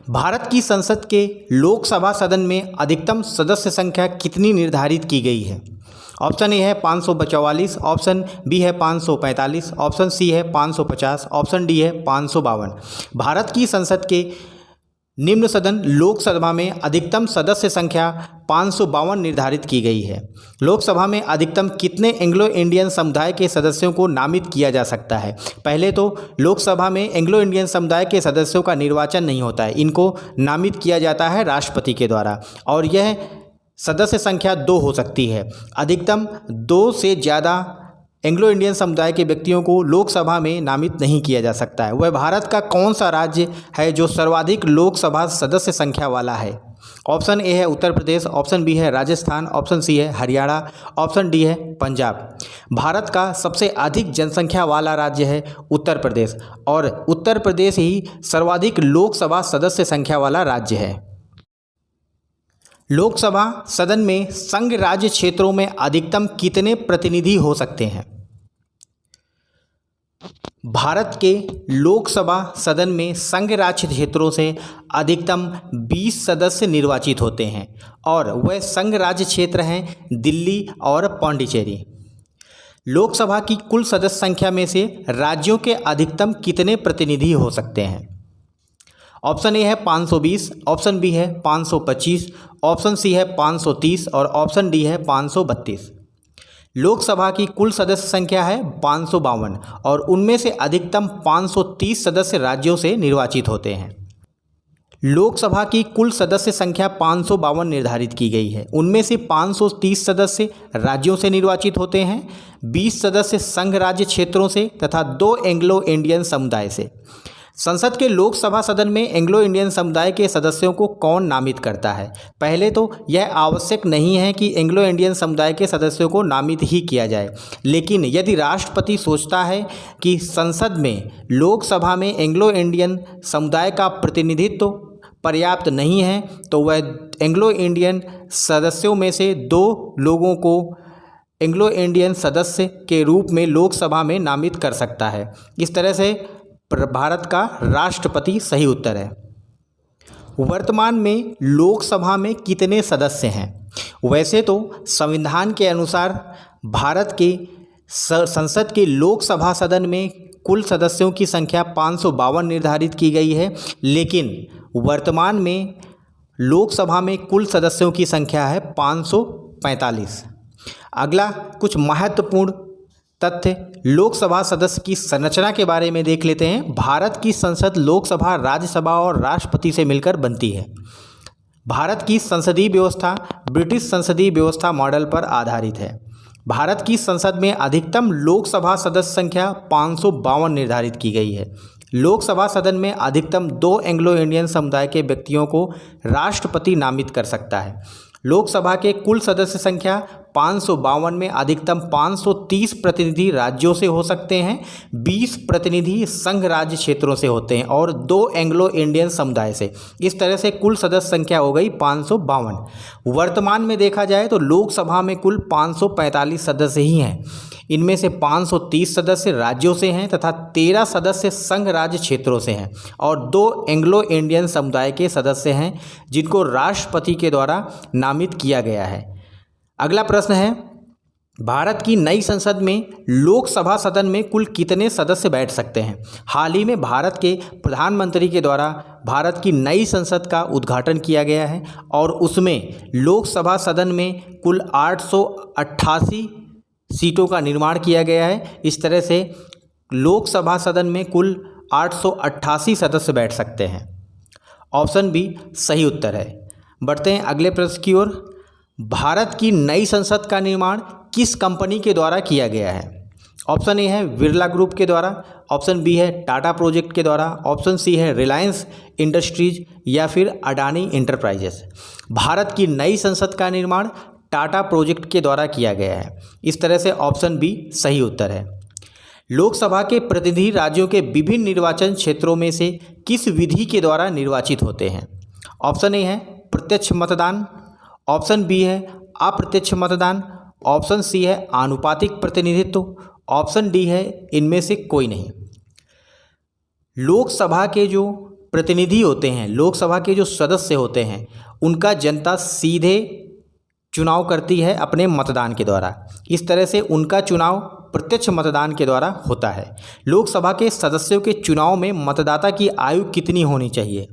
भारत की संसद के लोकसभा सदन में अधिकतम सदस्य संख्या कितनी निर्धारित की गई है? ऑप्शन ए है 544, ऑप्शन बी है 545, ऑप्शन सी है 550, ऑप्शन डी है 552। भारत की संसद के निम्न सदन लोकसभा में अधिकतम सदस्य संख्या 552 निर्धारित की गई है। लोकसभा में अधिकतम कितने एंग्लो इंडियन समुदाय के सदस्यों को नामित किया जा सकता है? पहले तो लोकसभा में एंग्लो इंडियन समुदाय के सदस्यों का निर्वाचन नहीं होता है, इनको नामित किया जाता है राष्ट्रपति के द्वारा, और यह सदस्य संख्या 2 हो सकती है। अधिकतम 2 से ज़्यादा एंग्लो इंडियन समुदाय के व्यक्तियों को लोकसभा में नामित नहीं किया जा सकता है। वह भारत का कौन सा राज्य है जो सर्वाधिक लोकसभा सदस्य संख्या वाला है? ऑप्शन ए है उत्तर प्रदेश, ऑप्शन बी है राजस्थान, ऑप्शन सी है हरियाणा, ऑप्शन डी है पंजाब। भारत का सबसे अधिक जनसंख्या वाला राज्य है उत्तर प्रदेश, और उत्तर प्रदेश ही सर्वाधिक लोकसभा सदस्य संख्या वाला राज्य है। लोकसभा सदन में संघ राज्य क्षेत्रों में अधिकतम कितने प्रतिनिधि हो सकते हैं? भारत के लोकसभा सदन में संघ राज्य क्षेत्रों से अधिकतम 20 सदस्य निर्वाचित होते हैं, और वह संघ राज्य क्षेत्र हैं दिल्ली और पांडिचेरी। लोकसभा की कुल सदस्य संख्या में से राज्यों के अधिकतम कितने प्रतिनिधि हो सकते हैं? ऑप्शन ए है 520, ऑप्शन बी है 525, ऑप्शन सी है 530 और ऑप्शन डी है 532। लोकसभा की कुल सदस्य संख्या है 552, और उनमें से अधिकतम 530 सदस्य राज्यों से निर्वाचित होते हैं। लोकसभा की कुल सदस्य संख्या 552 निर्धारित की गई है, उनमें से 530 सदस्य राज्यों से निर्वाचित होते हैं, 20 सदस्य संघ राज्य क्षेत्रों से तथा 2 एंग्लो इंडियन समुदाय से। संसद के लोकसभा सदन में एंग्लो इंडियन समुदाय के सदस्यों को कौन नामित करता है? पहले तो यह आवश्यक नहीं है कि एंग्लो इंडियन समुदाय के सदस्यों को नामित ही किया जाए, लेकिन यदि राष्ट्रपति सोचता है कि संसद में लोकसभा में एंग्लो इंडियन समुदाय का प्रतिनिधित्व पर्याप्त नहीं है, तो वह एंग्लो इंडियन सदस्यों में से 2 लोगों को एंग्लो इंडियन सदस्य के रूप में लोकसभा में नामित कर सकता है। इस तरह से भारत का राष्ट्रपति सही उत्तर है। वर्तमान में लोकसभा में कितने सदस्य हैं? वैसे तो संविधान के अनुसार भारत के संसद के लोकसभा सदन में कुल सदस्यों की संख्या 552 निर्धारित की गई है, लेकिन वर्तमान में लोकसभा में कुल सदस्यों की संख्या है 545। अगला कुछ महत्वपूर्ण तथ्य लोकसभा सदस्य की संरचना के बारे में देख लेते हैं। भारत की संसद लोकसभा, राज्यसभा और राष्ट्रपति से मिलकर बनती है। भारत की संसदीय व्यवस्था ब्रिटिश संसदीय व्यवस्था मॉडल पर आधारित है। भारत की संसद में अधिकतम लोकसभा सदस्य संख्या 552 निर्धारित की गई है। लोकसभा सदन में अधिकतम 2 एंग्लो इंडियन समुदाय के व्यक्तियों को राष्ट्रपति नामित कर सकता है। लोकसभा के कुल सदस्य संख्या 552 में अधिकतम 530 प्रतिनिधि राज्यों से हो सकते हैं, 20 प्रतिनिधि संघ राज्य क्षेत्रों से होते हैं और 2 एंग्लो इंडियन समुदाय से। इस तरह से कुल सदस्य संख्या हो गई 552। वर्तमान में देखा जाए तो लोकसभा में कुल 545 सदस्य ही हैं। इनमें से 530 सदस्य राज्यों से हैं तथा 13 सदस्य संघ राज्य क्षेत्रों से हैं, और 2 एंग्लो इंडियन समुदाय के सदस्य हैं जिनको राष्ट्रपति के द्वारा नामित किया गया है। अगला प्रश्न है, भारत की नई संसद में लोकसभा सदन में कुल कितने सदस्य बैठ सकते हैं? हाल ही में भारत के प्रधानमंत्री के द्वारा भारत की नई संसद का उद्घाटन किया गया है, और उसमें लोकसभा सदन में कुल 888 सीटों का निर्माण किया गया है। इस तरह से लोकसभा सदन में कुल 888 सदस्य बैठ सकते हैं। ऑप्शन बी सही उत्तर है। बढ़ते हैं अगले प्रश्न की ओर। भारत की नई संसद का निर्माण किस कंपनी के द्वारा किया गया है? ऑप्शन ए है बिरला ग्रुप के द्वारा, ऑप्शन बी है टाटा प्रोजेक्ट के द्वारा, ऑप्शन सी है रिलायंस इंडस्ट्रीज या फिर अडानी इंटरप्राइजेस। भारत की नई संसद का निर्माण टाटा प्रोजेक्ट के द्वारा किया गया है। इस तरह से ऑप्शन बी सही उत्तर है। लोकसभा के प्रतिनिधि राज्यों के विभिन्न निर्वाचन क्षेत्रों में से किस विधि के द्वारा निर्वाचित होते हैं? ऑप्शन ए है प्रत्यक्ष मतदान, ऑप्शन बी है अप्रत्यक्ष मतदान, ऑप्शन सी है आनुपातिक प्रतिनिधित्व, ऑप्शन डी है इनमें से कोई नहीं। लोकसभा के जो प्रतिनिधि होते हैं, लोकसभा के जो सदस्य होते हैं, उनका जनता सीधे चुनाव करती है अपने मतदान के द्वारा। इस तरह से उनका चुनाव प्रत्यक्ष मतदान के द्वारा होता है। लोकसभा के सदस्यों के चुनाव में मतदाता की आयु कितनी होनी चाहिए?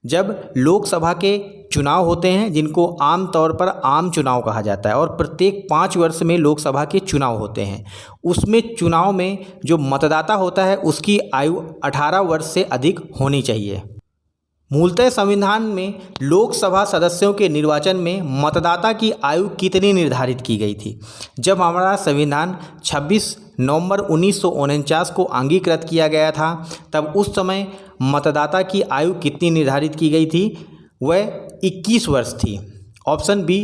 जब लोकसभा के चुनाव होते हैं, जिनको आम तौर पर आम चुनाव कहा जाता है, और प्रत्येक 5 वर्ष में लोकसभा के चुनाव होते हैं, उसमें चुनाव में जो मतदाता होता है उसकी आयु 18 वर्ष से अधिक होनी चाहिए। मूलतः संविधान में लोकसभा सदस्यों के निर्वाचन में मतदाता की आयु कितनी निर्धारित की गई थी? जब हमारा संविधान 26 नवंबर 1949 को अंगीकृत किया गया था, तब उस समय मतदाता की आयु कितनी निर्धारित की गई थी? वह 21 वर्ष थी। ऑप्शन बी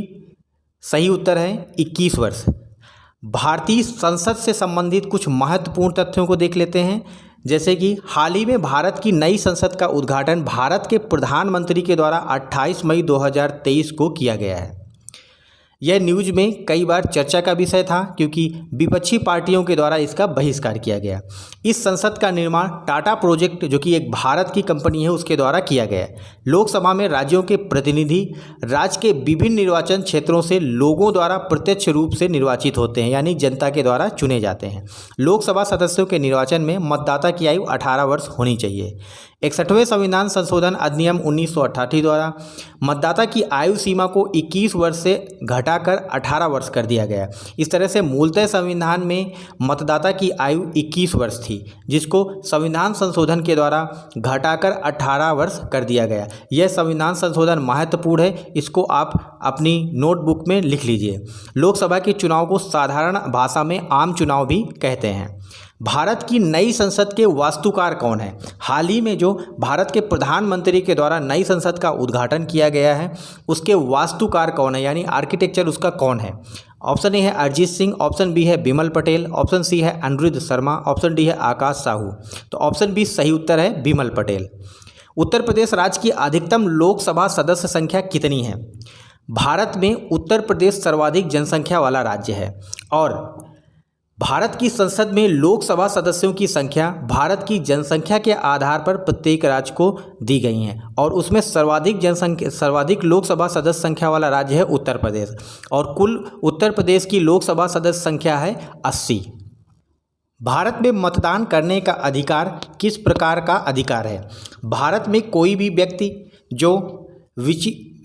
सही उत्तर है, 21 वर्ष। भारतीय संसद से संबंधित कुछ महत्वपूर्ण तथ्यों को देख लेते हैं, जैसे कि हाल ही में भारत की नई संसद का उद्घाटन भारत के प्रधानमंत्री के द्वारा 28 मई 2023 को किया गया है। यह न्यूज़ में कई बार चर्चा का विषय था, क्योंकि विपक्षी पार्टियों के द्वारा इसका बहिष्कार किया गया। इस संसद का निर्माण टाटा प्रोजेक्ट, जो कि एक भारत की कंपनी है, उसके द्वारा किया गया है। लोकसभा में राज्यों के प्रतिनिधि राज्य के विभिन्न निर्वाचन क्षेत्रों से लोगों द्वारा प्रत्यक्ष रूप से निर्वाचित होते हैं, यानी जनता के द्वारा चुने जाते हैं। लोकसभा सदस्यों के निर्वाचन में मतदाता की आयु 18 वर्ष होनी चाहिए। 61वें संविधान संशोधन अधिनियम 1988 द्वारा मतदाता की आयु सीमा को 21 वर्ष से घटाकर 18 वर्ष कर दिया गया। इस तरह से मूलतः संविधान में मतदाता की आयु 21 वर्ष थी, जिसको संविधान संशोधन के द्वारा घटाकर 18 वर्ष कर दिया गया। यह संविधान संशोधन महत्वपूर्ण है, इसको आप अपनी नोटबुक में लिख लीजिए। लोकसभा के चुनाव को साधारण भाषा में आम चुनाव भी कहते हैं। भारत की नई संसद के वास्तुकार कौन है? हाल ही में जो भारत के प्रधानमंत्री के द्वारा नई संसद का उद्घाटन किया गया है, उसके वास्तुकार कौन है, यानी आर्किटेक्चर उसका कौन है? ऑप्शन ए है अरिजीत सिंह, ऑप्शन बी है बिमल पटेल, ऑप्शन सी है अनिरुद्ध शर्मा, ऑप्शन डी है आकाश साहू। तो ऑप्शन बी सही उत्तर है, बिमल पटेल। उत्तर प्रदेश राज्य की अधिकतम लोकसभा सदस्य संख्या कितनी है? भारत में उत्तर प्रदेश सर्वाधिक जनसंख्या वाला राज्य है, और भारत की संसद में लोकसभा सदस्यों की संख्या भारत की जनसंख्या के आधार पर प्रत्येक राज्य को दी गई हैं, और उसमें सर्वाधिक लोकसभा सदस्य संख्या वाला राज्य है उत्तर प्रदेश, और कुल उत्तर प्रदेश की लोकसभा सदस्य संख्या है 80। भारत में मतदान करने का अधिकार किस प्रकार का अधिकार है? भारत में कोई भी व्यक्ति जो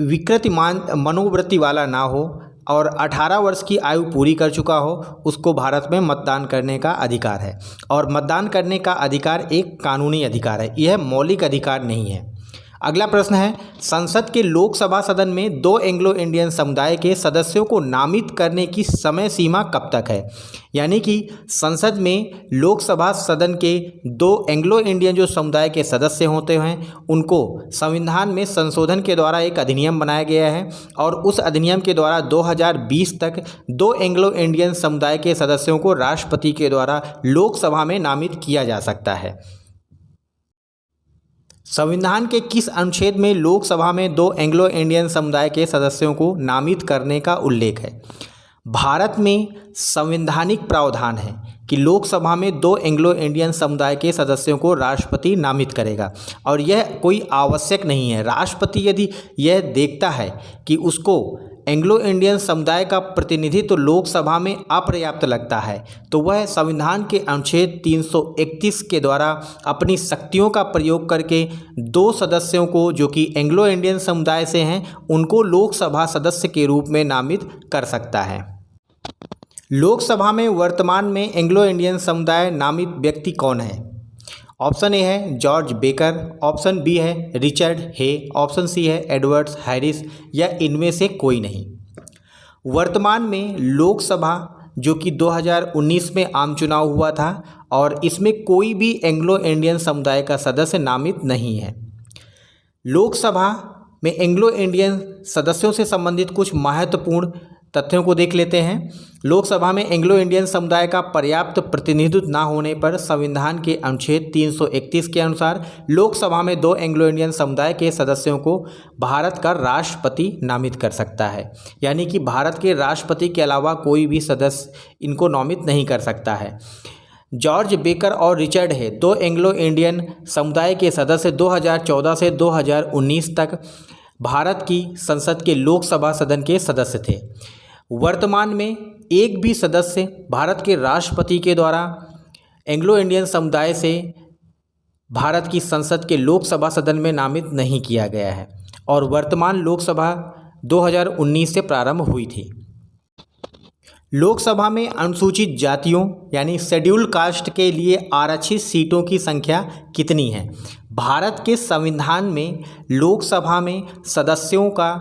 विकृत मनोवृत्ति वाला ना हो और 18 वर्ष की आयु पूरी कर चुका हो, उसको भारत में मतदान करने का अधिकार है। और मतदान करने का अधिकार एक कानूनी अधिकार है, यह मौलिक अधिकार नहीं है। अगला प्रश्न है, संसद के लोकसभा सदन में 2 एंग्लो इंडियन समुदाय के सदस्यों को नामित करने की समय सीमा कब तक है? यानी कि संसद में लोकसभा सदन के 2 एंग्लो इंडियन जो समुदाय के सदस्य होते हैं, उनको संविधान में संशोधन के द्वारा एक अधिनियम बनाया गया है, और उस अधिनियम के द्वारा 2020 तक 2 एंग्लो इंडियन समुदाय के सदस्यों को राष्ट्रपति के द्वारा लोकसभा में नामित किया जा सकता है। संविधान के किस अनुच्छेद में लोकसभा में 2 एंग्लो इंडियन समुदाय के सदस्यों को नामित करने का उल्लेख है? भारत में संवैधानिक प्रावधान है कि लोकसभा में 2 एंग्लो इंडियन समुदाय के सदस्यों को राष्ट्रपति नामित करेगा, और यह कोई आवश्यक नहीं है। राष्ट्रपति यदि यह देखता है कि उसको एंग्लो इंडियन समुदाय का प्रतिनिधित्व लोकसभा में अपर्याप्त लगता है, तो वह संविधान के अनुच्छेद 331 के द्वारा अपनी शक्तियों का प्रयोग करके 2 सदस्यों को, जो कि एंग्लो इंडियन समुदाय से हैं, उनको लोकसभा सदस्य के रूप में नामित कर सकता है। लोकसभा में वर्तमान में एंग्लो इंडियन समुदाय नामित व्यक्ति कौन है? ऑप्शन ए है जॉर्ज बेकर, ऑप्शन बी है रिचर्ड हे, ऑप्शन सी है एडवर्ड्स हैरिस, या इनमें से कोई नहीं। वर्तमान में लोकसभा, जो कि 2019 में आम चुनाव हुआ था, और इसमें कोई भी एंग्लो इंडियन समुदाय का सदस्य नामित नहीं है। लोकसभा में एंग्लो इंडियन सदस्यों से संबंधित कुछ महत्वपूर्ण तथ्यों को देख लेते हैं। लोकसभा में एंग्लो इंडियन समुदाय का पर्याप्त प्रतिनिधित्व न होने पर संविधान के अनुच्छेद 331 के अनुसार लोकसभा में 2 एंग्लो इंडियन समुदाय के सदस्यों को भारत का राष्ट्रपति नामित कर सकता है, यानी कि भारत के राष्ट्रपति के अलावा कोई भी सदस्य इनको नामित नहीं कर सकता है। जॉर्ज बेकर और रिचर्ड हे, दो एंग्लो इंडियन समुदाय के सदस्य 2014 से 2019 तक भारत की संसद के लोकसभा सदन के सदस्य थे। वर्तमान में एक भी सदस्य भारत के राष्ट्रपति के द्वारा एंग्लो इंडियन समुदाय से भारत की संसद के लोकसभा सदन में नामित नहीं किया गया है और वर्तमान लोकसभा 2019 से प्रारंभ हुई थी। लोकसभा में अनुसूचित जातियों यानी शेड्यूल्ड कास्ट के लिए आरक्षित सीटों की संख्या कितनी है? भारत के संविधान में लोकसभा में सदस्यों का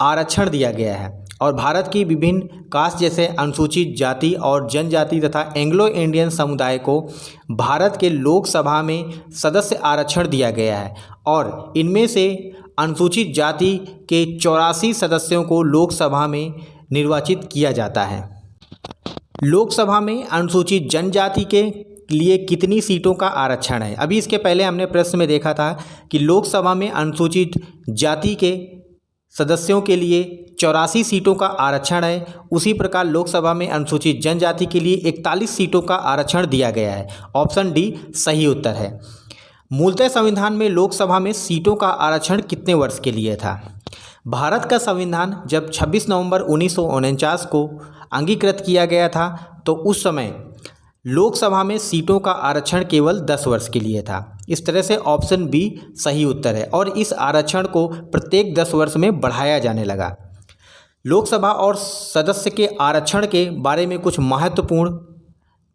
आरक्षण दिया गया है और भारत की विभिन्न कास्ट जैसे अनुसूचित जाति और जनजाति तथा एंग्लो इंडियन समुदाय को भारत के लोकसभा में सदस्य आरक्षण दिया गया है और इनमें से अनुसूचित जाति के 84 सदस्यों को लोकसभा में निर्वाचित किया जाता है। लोकसभा में अनुसूचित जनजाति के लिए कितनी सीटों का आरक्षण है? अभी इसके पहले हमने प्रश्न में देखा था कि लोकसभा में अनुसूचित जाति के सदस्यों के लिए 84 सीटों का आरक्षण है। उसी प्रकार लोकसभा में अनुसूचित जनजाति के लिए 41 सीटों का आरक्षण दिया गया है। ऑप्शन डी सही उत्तर है। मूलतः संविधान में लोकसभा में सीटों का आरक्षण कितने वर्ष के लिए था? भारत का संविधान जब 26 नवंबर 1949 को अंगीकृत किया गया था तो उस समय लोकसभा में सीटों का आरक्षण केवल 10 वर्ष के लिए था। इस तरह से ऑप्शन बी सही उत्तर है और इस आरक्षण को प्रत्येक 10 वर्ष में बढ़ाया जाने लगा। लोकसभा और सदस्य के आरक्षण के बारे में कुछ महत्वपूर्ण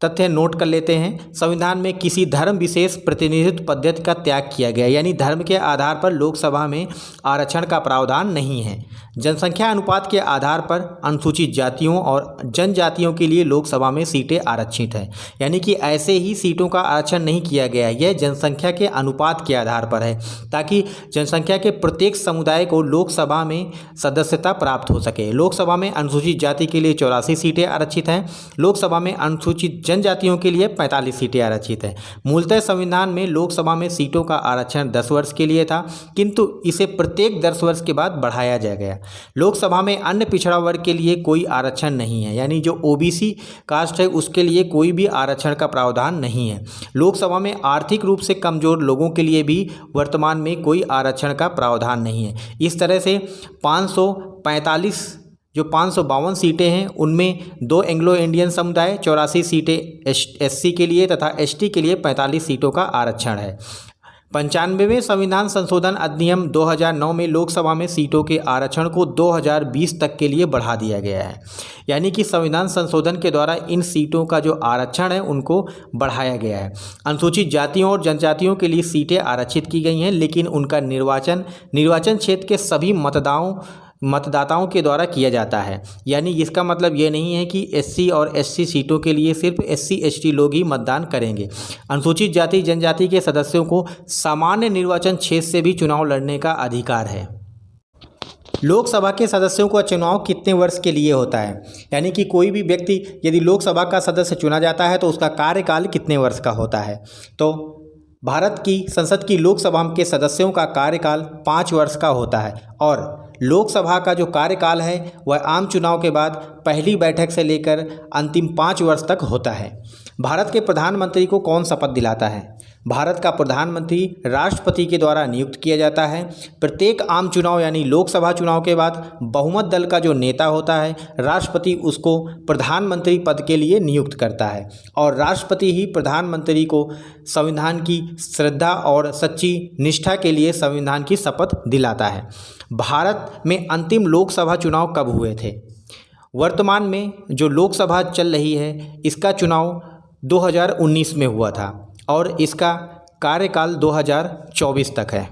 तथ्य नोट कर लेते हैं। संविधान में किसी धर्म विशेष प्रतिनिधित्व पद्धति का त्याग किया गया, यानी धर्म के आधार पर लोकसभा में आरक्षण का प्रावधान नहीं है। जनसंख्या अनुपात के आधार पर अनुसूचित जातियों और जनजातियों के लिए लोकसभा में सीटें आरक्षित हैं, यानी कि ऐसे ही सीटों का आरक्षण नहीं किया गया। यह जनसंख्या के अनुपात के आधार पर है ताकि जनसंख्या के प्रत्येक समुदाय को लोकसभा में सदस्यता प्राप्त हो सके। लोकसभा में अनुसूचित जाति के लिए 84 सीटें आरक्षित हैं। लोकसभा में अनुसूचित जनजातियों के लिए 45 सीटें आरक्षित हैं। मूलतः संविधान में लोकसभा में सीटों का आरक्षण 10 वर्ष के लिए था, किंतु इसे प्रत्येक 10 वर्ष के बाद बढ़ाया जा गया। लोकसभा में अन्य पिछड़ा वर्ग के लिए कोई आरक्षण नहीं है, यानी जो ओबीसी कास्ट है उसके लिए कोई भी आरक्षण का प्रावधान नहीं है। लोकसभा में आर्थिक रूप से कमजोर लोगों के लिए भी वर्तमान में कोई आरक्षण का प्रावधान नहीं है। इस तरह से 552 सीटें हैं उनमें 2 एंग्लो इंडियन समुदाय, 84 सीटें एससी के लिए तथा एसटी के लिए 45 सीटों का आरक्षण है। 95वें संविधान संशोधन अधिनियम 2009 में लोकसभा में सीटों के आरक्षण को 2020 तक के लिए बढ़ा दिया गया है, यानी कि संविधान संशोधन के द्वारा इन सीटों का जो आरक्षण है उनको बढ़ाया गया है। अनुसूचित जातियों और जनजातियों के लिए सीटें आरक्षित की गई हैं, लेकिन उनका निर्वाचन क्षेत्र के सभी मतदाताओं के द्वारा किया जाता है, यानी इसका मतलब ये नहीं है कि एससी और एसटी सीटों के लिए सिर्फ एससी एसटी लोग ही मतदान करेंगे। अनुसूचित जाति जनजाति के सदस्यों को सामान्य निर्वाचन क्षेत्र से भी चुनाव लड़ने का अधिकार है। लोकसभा के सदस्यों का चुनाव कितने वर्ष के लिए होता है? यानी कि कोई भी व्यक्ति यदि लोकसभा का सदस्य चुना जाता है तो उसका कार्यकाल कितने वर्ष का होता है? तो भारत की संसद की लोकसभा के सदस्यों का कार्यकाल 5 वर्ष का होता है और लोकसभा का जो कार्यकाल है वह आम चुनाव के बाद पहली बैठक से लेकर अंतिम 5 वर्ष तक होता है। भारत के प्रधानमंत्री को कौन शपथ दिलाता है? भारत का प्रधानमंत्री राष्ट्रपति के द्वारा नियुक्त किया जाता है। प्रत्येक आम चुनाव यानी लोकसभा चुनाव के बाद बहुमत दल का जो नेता होता है राष्ट्रपति उसको प्रधानमंत्री पद के लिए नियुक्त करता है और राष्ट्रपति ही प्रधानमंत्री को संविधान की श्रद्धा और सच्ची निष्ठा के लिए संविधान की शपथ दिलाता है। भारत में अंतिम लोकसभा चुनाव कब हुए थे? वर्तमान में जो लोकसभा चल रही है इसका चुनाव 2019 में हुआ था और इसका कार्यकाल 2024 तक है।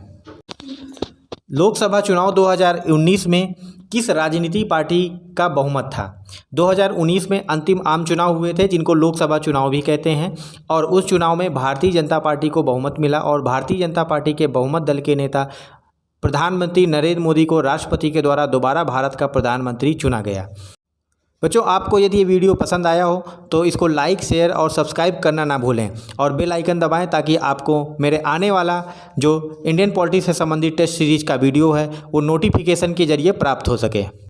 लोकसभा चुनाव 2019 में किस राजनीतिक पार्टी का बहुमत था? 2019 में अंतिम आम चुनाव हुए थे जिनको लोकसभा चुनाव भी कहते हैं और उस चुनाव में भारतीय जनता पार्टी को बहुमत मिला और भारतीय जनता पार्टी के बहुमत दल के नेता प्रधानमंत्री नरेंद्र मोदी को राष्ट्रपति के द्वारा दोबारा भारत का प्रधानमंत्री चुना गया। बच्चों, आपको यदि ये वीडियो पसंद आया हो तो इसको लाइक, शेयर और सब्सक्राइब करना ना भूलें और बेल आइकन दबाएं ताकि आपको मेरे आने वाला जो इंडियन पॉलिटिक्स से संबंधित टेस्ट सीरीज का वीडियो है वो नोटिफिकेशन के जरिए प्राप्त हो सके।